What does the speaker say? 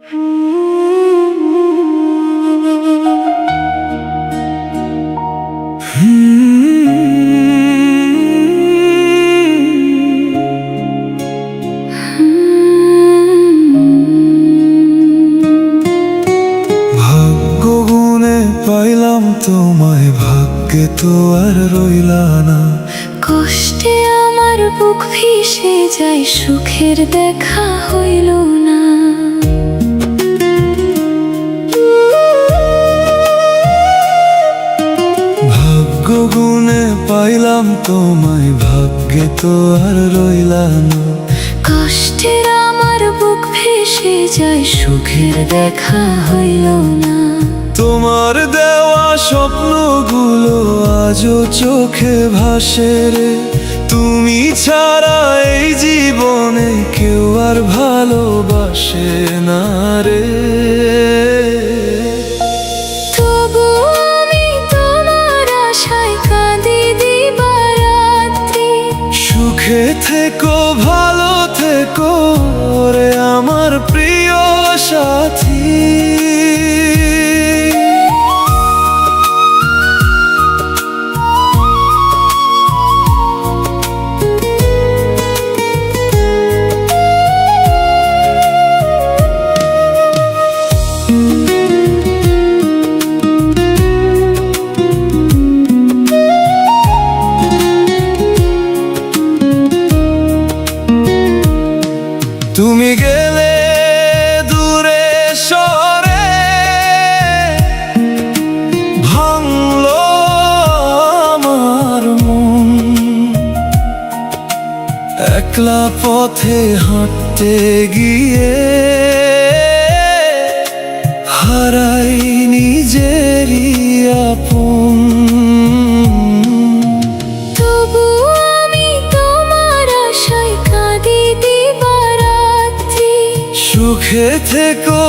ভাগ্য গুণে পাইলাম তোমায়, ভাগ্যে তো আর রইলা না। কষ্টে আমার বুক ভেসে যায়, সুখের দেখা হইল না। ভাগ্য গুণে পাইলাম তোমায়, ভাগ্যে তো আর রইলা না। কষ্টের আমার বুক ভেসে যায়, সুখের দেখা হইল না। তোমার দেওয়া স্বপ্নগুলো আজও চোখে ভাসে রে। তুমি ছাড়া এই জীবনে কেউ আর ভালোবাসে না রে। তবু আমি তোমার আশায় কাঁদি দিবারাত্রি। সুখে থেকো, ভালো থেকো রে আমার প্রিয় সাথী। তুমি গেলে দূরে সরে, ভাঙলো আমার মন। একলা পথে হাঁটতে গিয়ে হারাই নিজেরই আপন। তবু আমি তোমার আশায় কাঁদি দিবারাত্রি। সুখে থেকো,